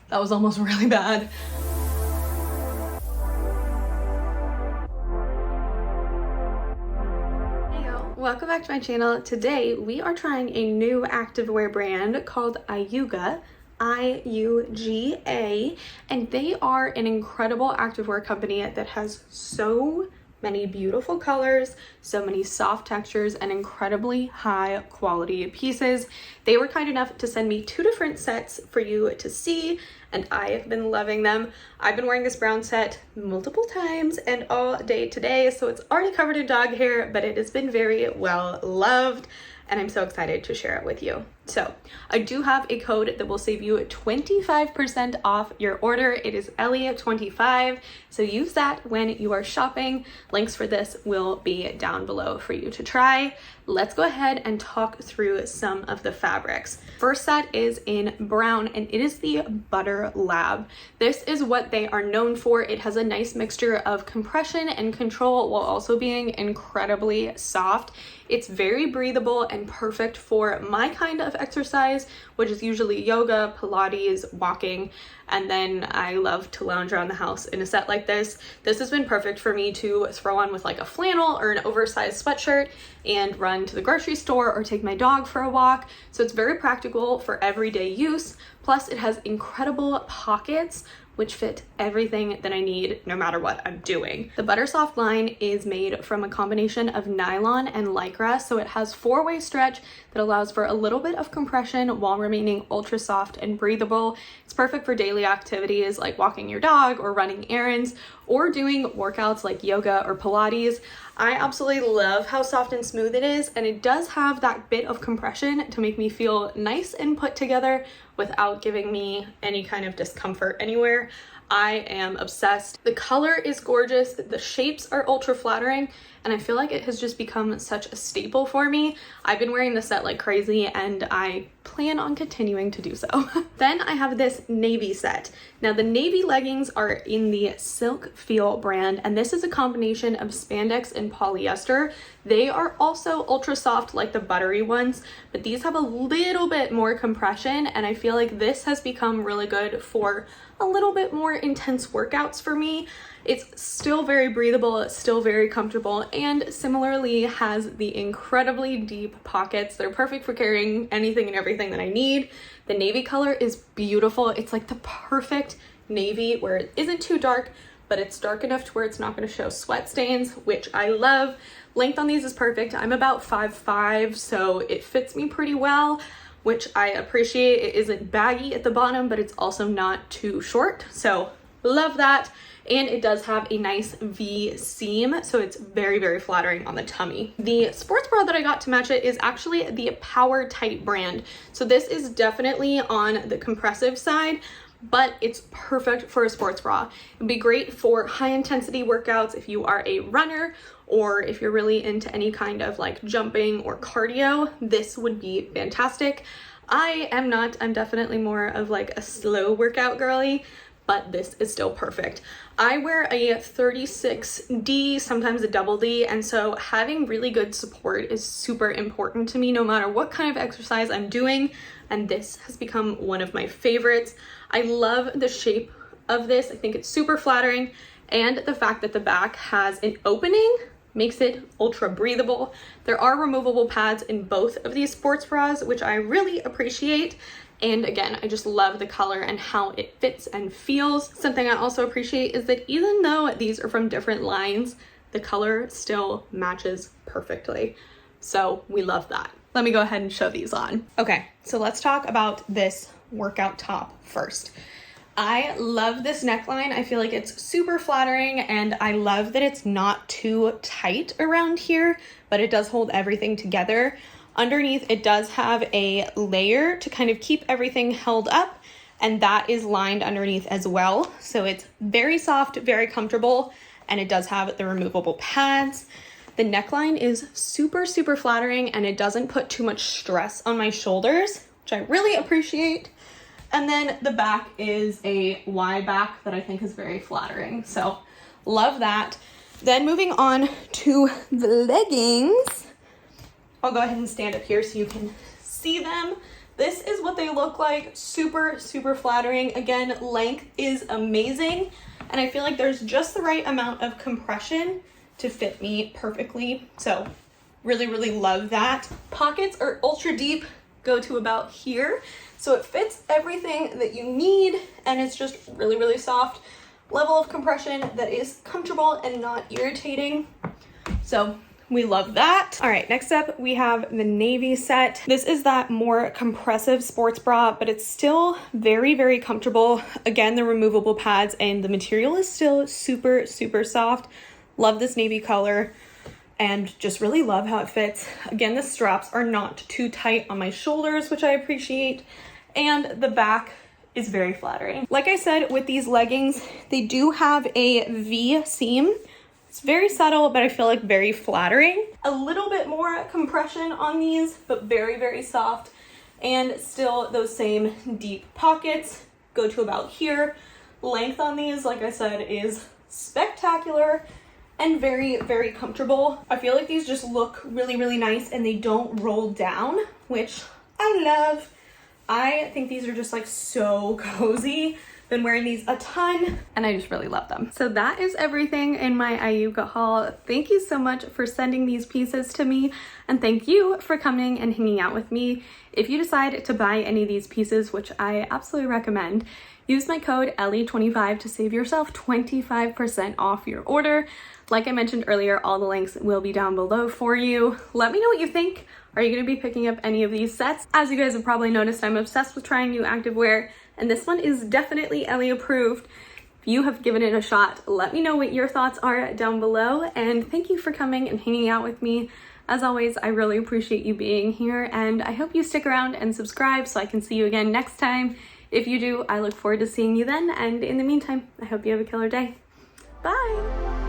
That was almost really bad. Welcome back to my channel. Today we are trying a new activewear brand called IUGA, I-U-G-A, and they are an incredible activewear company that has so many beautiful colors, so many soft textures, and incredibly high quality pieces. They were kind enough to send me 2 different sets for you to see, and I have been loving them. I've been wearing this brown set multiple times and all day today, so it's already covered in dog hair, but it has been very well loved, and I'm so excited to share it with you. So I do have a code that will save you 25% off your order. It is Ellie25. So use that when you are shopping. Links for this will be down below for you to try. Let's go ahead and talk through some of the fabrics. First set is in brown, and it is the ButterLab. This is what they are known for. It has a nice mixture of compression and control while also being incredibly soft. It's very breathable and perfect for my kind of exercise, which is usually yoga, Pilates, walking, and then I love to lounge around the house in a set like this. This has been perfect for me to throw on with like a flannel or an oversized sweatshirt and run to the grocery store or take my dog for a walk. So it's very practical for everyday use. Plus it has incredible pockets which fit everything that I need no matter what I'm doing. The Buttersoft line is made from a combination of nylon and lycra, so it has 4-way stretch that allows for a little bit of compression while remaining ultra soft and breathable. It's perfect for daily activities like walking your dog or running errands or doing workouts like yoga or Pilates. I absolutely love how soft and smooth it is, and it does have that bit of compression to make me feel nice and put together without giving me any kind of discomfort anywhere. I am obsessed. The color is gorgeous, the shapes are ultra flattering, and I feel like it has just become such a staple for me. I've been wearing this set like crazy, and I plan on continuing to do so. Then I have this navy set. Now the navy leggings are in the SilkFeel brand, and this is a combination of spandex and polyester. They are also ultra soft like the buttery ones, but these have a little bit more compression, and I feel like this has become really good for a little bit more intense workouts for me. It's still very breathable, it's still very comfortable, and similarly has the incredibly deep pockets. They're perfect for carrying anything and everything that I need. The navy color is beautiful. It's like the perfect navy where it isn't too dark, but it's dark enough to where it's not going to show sweat stains, which I love. Length on these is perfect. I'm about 5'5", so it fits me pretty well, which I appreciate. It isn't baggy at the bottom, but it's also not too short, so love that. And it does have a nice V seam, so it's very, very flattering on the tummy. The sports bra that I got to match it is actually the PowerTight brand. So this is definitely on the compressive side, but it's perfect for a sports bra. It'd be great for high intensity workouts if you are a runner, or if you're really into any kind of like jumping or cardio. This would be fantastic. I am not. I'm definitely more of like a slow workout girly, but this is still perfect. I wear a 36D, sometimes a double D, and so having really good support is super important to me no matter what kind of exercise I'm doing, and this has become one of my favorites. I love the shape of this. I think it's super flattering, and the fact that the back has an opening makes it ultra breathable. There are removable pads in both of these sports bras, which I really appreciate. And again, I just love the color and how it fits and feels. Something I also appreciate is that even though these are from different lines, the color still matches perfectly. So we love that. Let me go ahead and show these on. Okay, so let's talk about this workout top first. I love this neckline. I feel like it's super flattering, and I love that it's not too tight around here, but it does hold everything together. Underneath, it does have a layer to kind of keep everything held up, and that is lined underneath as well. So it's very soft, very comfortable, and it does have the removable pads. The neckline is super, super flattering, and it doesn't put too much stress on my shoulders, which I really appreciate. And then the back is a Y back that I think is very flattering. So love that. Then moving on to the leggings. I'll go ahead and stand up here so you can see them. This is what they look like. Super, super flattering. Again, length is amazing. And I feel like there's just the right amount of compression to fit me perfectly. So really, really love that. Pockets are ultra deep, go to about here. So it fits everything that you need, and it's just really, really soft. Level of compression that is comfortable and not irritating. So we love that. All right, next up we have the navy set. This is that more compressive sports bra, but it's still very, very comfortable. Again, the removable pads and the material is still super, super soft. Love this navy color and just really love how it fits. Again, the straps are not too tight on my shoulders, which I appreciate. And the back is very flattering. Like I said, with these leggings, they do have a V seam. It's very subtle, but I feel like very flattering. A little bit more compression on these, but very, very soft. And still those same deep pockets go to about here. Length on these, like I said, is spectacular and very, very comfortable. I feel like these just look really, really nice and they don't roll down, which I love. I think these are just like so cozy. Been wearing these a ton and I just really love them. So that is everything in my IUGA haul. Thank you so much for sending these pieces to me, and thank you for coming and hanging out with me. If you decide to buy any of these pieces, which I absolutely recommend, use my code Ellie25 to save yourself 25% off your order. Like I mentioned earlier, all the links will be down below for you. Let me know what you think. Are you going to be picking up any of these sets? As you guys have probably noticed, I'm obsessed with trying new activewear, and this one is definitely Ellie approved. If you have given it a shot, let me know what your thoughts are down below, and thank you for coming and hanging out with me. As always, I really appreciate you being here, and I hope you stick around and subscribe so I can see you again next time. If you do, I look forward to seeing you then, and in the meantime, I hope you have a killer day. Bye!